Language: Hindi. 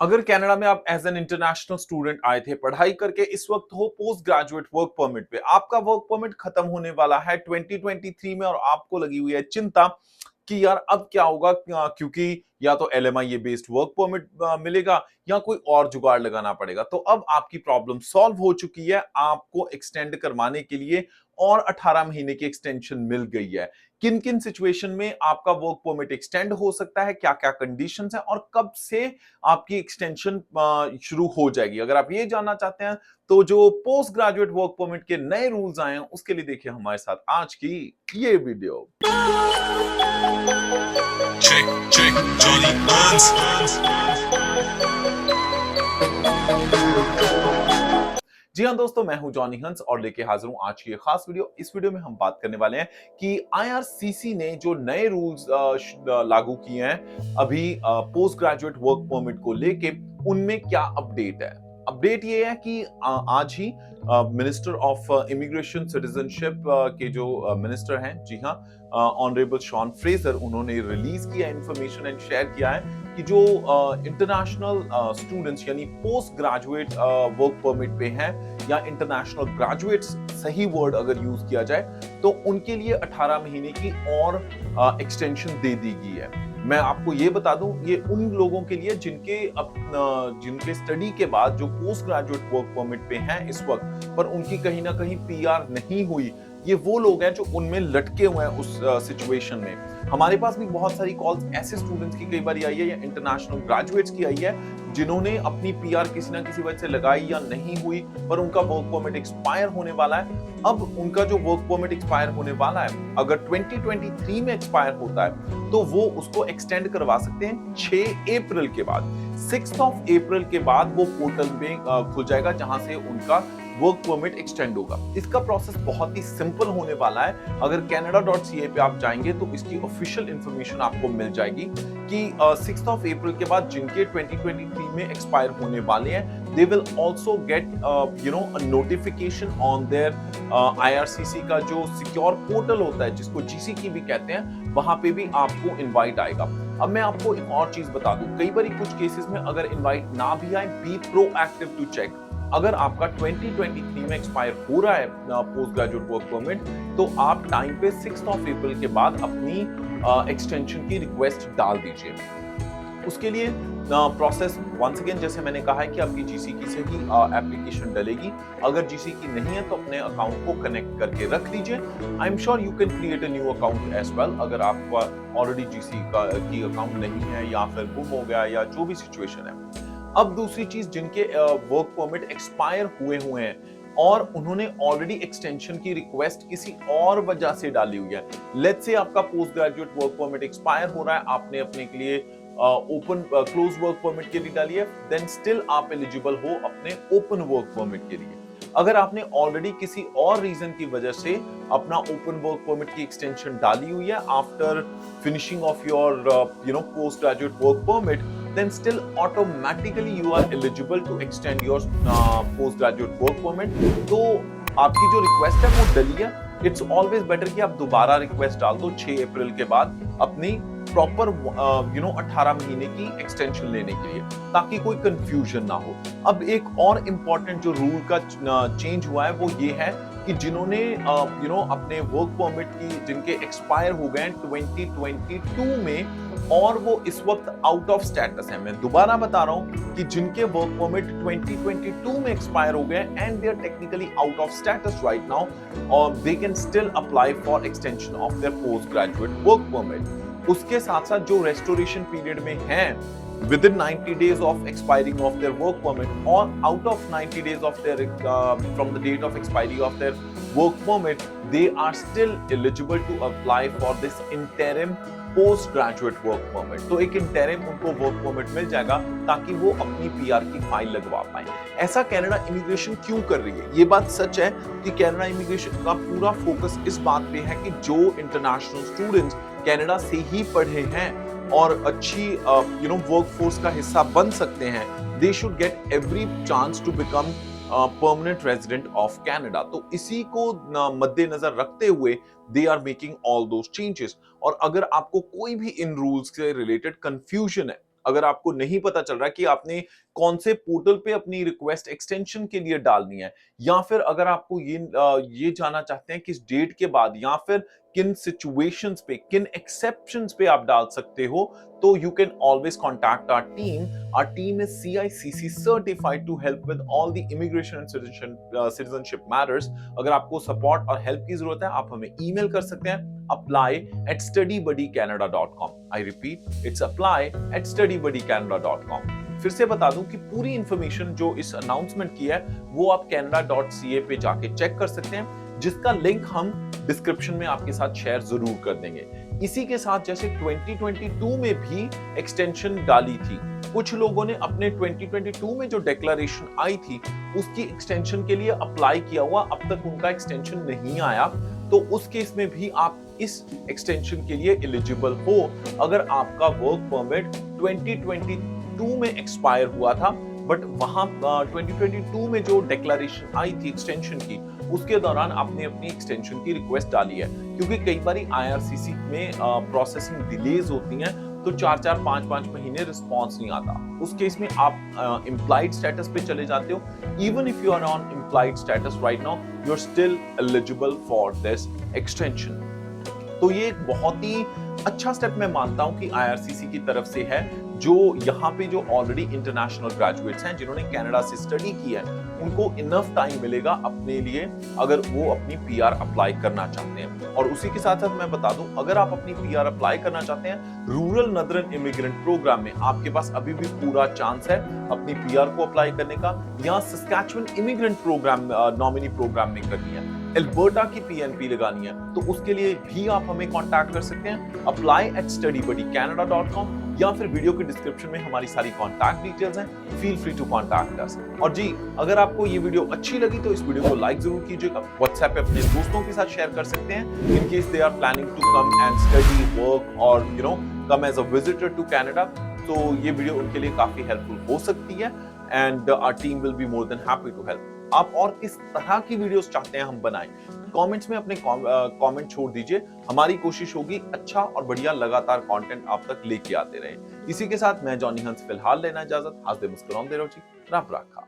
अगर कनाडा में आप एज एन इंटरनेशनल स्टूडेंट आए थे पढ़ाई करके इस वक्त हो पोस्ट ग्रेजुएट वर्क परमिट पे, आपका वर्क परमिट खत्म होने वाला है 2023 में और आपको लगी हुई है चिंता कि यार अब क्या होगा, क्योंकि या तो एलएमआईए बेस्ड वर्क परमिट मिलेगा या कोई और जुगाड़ लगाना पड़ेगा। तो अब आपकी प्रॉब्लम सॉल्व हो चुकी है, आपको एक्सटेंड करवाने के लिए और 18 महीने की एक्सटेंशन मिल गई है। किन किन सिचुएशन में आपका वर्क परमिट एक्सटेंड हो सकता है, क्या क्या कंडीशंस हैं और कब से आपकी एक्सटेंशन शुरू हो जाएगी। अगर आप ये जानना चाहते हैं तो जो पोस्ट ग्रेजुएट वर्क परमिट के नए रूल्स आए हैं उसके लिए देखिए हमारे साथ आज की ये video. Check, check, Johnny Guns. जी हाँ दोस्तों, मैं हूं जॉनी हंस और लेके हाजिर हूं आज की ये खास वीडियो। इस वीडियो में हम बात करने वाले हैं कि आईआरसीसी ने जो नए रूल्स लागू किए हैं अभी पोस्ट ग्रेजुएट वर्क परमिट को लेके, उनमें क्या अपडेट है। अपडेट ये है कि आज ही मिनिस्टर ऑफ इमिग्रेशन सिटीजनशिप के जो मिनिस्टर हैं, जी हाँ, ऑनरेबल शॉन फ्रेजर, उन्होंने रिलीज किया इंफॉर्मेशन एंड शेयर किया है कि जो इंटरनेशनल स्टूडेंट्स यानी पोस्ट ग्रेजुएट वर्क परमिट पे हैं या इंटरनेशनल ग्रेजुएट्स, सही वर्ड अगर यूज किया जाए, तो उनके लिए 18 महीने की और एक्सटेंशन दे दी गई है। मैं आपको ये बता दूं, ये उन लोगों के लिए जिनके स्टडी के बाद जो पोस्ट ग्रेजुएट वर्क परमिट पे हैं इस वक्त, पर उनकी कहीं ना कहीं पीआर नहीं हुई। ये वो लोग हैं जो उनमें लटके हुए हैं उस सिचुएशन में। हमारे पास भी बहुत सारी कॉल्स ऐसे स्टूडेंट्स की कई बार आई है या इंटरनेशनल ग्रेजुएट्स की आई है जिन्होंने अपनी पीआर किसी ना किसी वजह से लगाई या नहीं हुई, पर उनका वर्क परमिट एक्सपायर होने वाला है। अब उनका जो वर्क परमिट एक्सपायर होने वाला है, अगर 2023 में एक्सपायर होता है तो वो उसको एक्सटेंड करवा सकते हैं 6 अप्रैल के बाद। 6 अप्रैल के बाद वो पोर्टल में खुल जाएगा जहां से उनका वर्क परमिट एक्सटेंड होगा। इसका प्रोसेस बहुत ही सिंपल होने वाला है। अगर canada.ca पे आप जाएंगे तो इसकी ऑफिशियल इंफॉर्मेशन आपको मिल जाएगी कि 6 अप्रैल के बाद जिनके 2023 में एक्सपायर होने वाले हैं, they will also get a notification on their IRCC का जो सिक्योर पोर्टल होता है, जिसको जीसीकी भी कहते हैं, वहां पे भी आपको इनवाइट आएगा। अब मैं आपको एक और चीज बता दूं, कई बार कुछ केसेस में अगर इनवाइट ना भी आए, बी प्रोएक्टिव टू चेक। अगर आपका 2023 में एक्सपायर हो रहा है पोस्ट ग्रेजुएट वर्क परमिट, तो आप टाइम पे 6 अप्रैल के बाद अपनी एक्सटेंशन की रिक्वेस्ट डाल दीजिए। उसके लिए प्रोसेस वंस अगेन, जैसे मैंने कहा है कि आपकी जीसीकी से ही एप्लीकेशन डलेगी। अगर जीसीकी नहीं है तो अपने अकाउंट को कनेक्ट करके रख लीजिए। I am sure you can create a new account as well, अगर आपका ऑलरेडी जीसी की अकाउंट नहीं है या फिर गुम हो गया या जो भी सिचुएशन है। अब दूसरी चीज, जिनके वर्क परमिट एक्सपायर हुए हैं और उन्होंने ऑलरेडी एक्सटेंशन की रिक्वेस्ट किसी और वजह से डाली हुई है। लेट्स से आपका post graduate work permit expire हो रहा है, आपने अपने के लिए ओपन क्लोज वर्क परमिट के लिए डाली है, देन स्टिल आप एलिजिबल हो अपने ओपन वर्क परमिट के लिए। अगर आपने ऑलरेडी किसी और रीजन की वजह से अपना ओपन वर्क परमिट की एक्सटेंशन डाली हुई है after finishing of your post graduate work permit, then still automatically you are eligible to extend your postgraduate work permit। तो आपकी जो रिक्वेस्ट है वो डली है। इट्स ऑलवेज बेटर कि आप दोबारा रिक्वेस्ट डाल दो 6 अप्रैल के बाद अपनी प्रॉपर 18 महीने की एक्सटेंशन लेने के लिए, ताकि कोई कंफ्यूजन ना हो। अब एक और इम्पोर्टेंट जो रूल का चेंज हुआ है वो ये है कि जिन्होंने अपने वर्क परमिट की जिनके एक्सपायर हो गए 2022 में और वो इस वक्त आउट ऑफ स्टेटस है, मैं दोबारा बता रहा हूं कि जिनके वर्क परमिट 2022 में एक्सपायर हो गए and they are technically out of status right now, और they can still apply for extension of their post graduate work permit. उसके साथ साथ जो रेस्टोरेशन पीरियड में हैं within 90 days of expiring of their work permit or out of 90 days of their from the date of expiry of their work permit, they are still eligible to apply for this interim post graduate work permit. तो एक इंटरिम उनको वर्क परमिट मिल जाएगा ताकि वो अपनी पीआर की फाइल लगवा पाए। ऐसा कनाडा इमिग्रेशन क्यों कर रही है? ये बात सच है कि कनाडा इमिग्रेशन का पूरा फोकस इस बात पे है कि जो इंटरनेशनल स्टूडेंट्स कनाडा से ही पढ़े हैं और अच्छी वर्क फोर्स का हिस्सा बन सकते हैं, they should get every chance to become permanent resident of Canada. तो इसी को मद्देनजर रखते हुए they are making all those changes. और अगर आपको कोई भी इन रूल्स से रिलेटेड कंफ्यूजन है, अगर आपको नहीं पता चल रहा है कि आपने कौन से पोर्टल पे अपनी रिक्वेस्ट एक्सटेंशन के लिए डालनी है, या फिर अगर आपको ये जानना चाहते हैं किस डेट के बाद या फिर किन सिचुएशंस पे, किन एक्सेप्शंस पे आप डाल सकते हो, तो you can always contact our team. Our team is CICC certified to help with all the immigration and citizenship matters. अगर आपको सपोर्ट और हेल्प की जरूरत है, आप हमें ईमेल कर सकते हैं apply@studybuddycanada.com. I repeat, it's apply@studybuddycanada.com. फिर से बता दूं कि पूरी इंफॉर्मेशन जो इस अनाउंसमेंट की है वो आप canada.ca पे जाके चेक कर सकते हैं, जिसका लिंक हम डिस्क्रिप्शन में आपके साथ शेयर जरूर कर देंगे। इसी के साथ जैसे 2022 में भी एक्सटेंशन डाली थी, कुछ लोगों ने अपने 2022 में जो डिक्लेरेशन आई थी उसकी एक्सटेंशन के लिए अप्लाई किया हुआ, अब तक उनका एक्सटेंशन नहीं आया, तो उस केस में भी आप इस एक्सटेंशन के लिए एलिजिबल हो अगर आपका वर्क परमिट 2022 में एक्सपायर हुआ था, बट वहां 2022 में जो डिक्लेरेशन आई थी एक्सटेंशन की, उसके दौरान आपने अपनी एक्सटेंशन की रिक्वेस्ट डाली है, क्योंकि कई बार IRCC में प्रोसेसिंग डिलेज होती हैं, तो 4-4, 5-5 महीने रिस्पॉन्स नहीं आता। उस केस में आप इम्प्लाइड स्टेटस पे चले जाते हो। Even if you are on implied status right now, you are still eligible for this extension. तो ये एक बहुत ही अच्छा स्टेप मैं मानता हूं कि IRCC की तरफ से है, जो यहाँ पे जो ऑलरेडी इंटरनेशनल ग्रेजुएट्स हैं जिन्होंने कनाडा से स्टडी की है, उनको इनफ टाइम मिलेगा अपने लिए अगर वो अपनी PR अप्लाई करना चाहते हैं। और उसी के साथ साथ मैं बता दूं, अगर आप अपनी PR अप्लाई करना चाहते हैं रूरल नदरन इमिग्रेंट प्रोग्राम में, आपके पास अभी भी पूरा चांस है अपनी PR को अप्लाई करने का, या Saskatchewan immigrant program nominee program में करनी है, एल्बर्टा की PNP लगानी है, तो उसके लिए भी आप हमें कांटेक्ट कर सकते हैं apply@studybuddycanada.com, या फिर वीडियो के डिस्क्रिप्शन में हमारी सारी कांटेक्ट डिटेल्स हैं, feel free to contact us. और जी, अगर आपको ये वीडियो अच्छी लगी तो इस वीडियो को लाइक जरूर कीजिएगा, व्हाट्सएप पे अपने दोस्तों के साथ शेयर कर सकते हैं in case they are planning to come and study, work और come as a visitor to Canada, तो ये वीडियो उनके लिए काफी हेल्पफुल हो सकती है, and our team will be more than happy to help. आप और किस तरह की वीडियोस चाहते हैं हम बनाएं, कमेंट्स में अपने कमेंट छोड़ दीजिए। हमारी कोशिश होगी अच्छा और बढ़िया लगातार कंटेंट आप तक लेके आते रहे। इसी के साथ मैं जॉनी हंस फिलहाल लेना इजाजत, हंसदे मुस्कुराते रहो जी, रब रखा।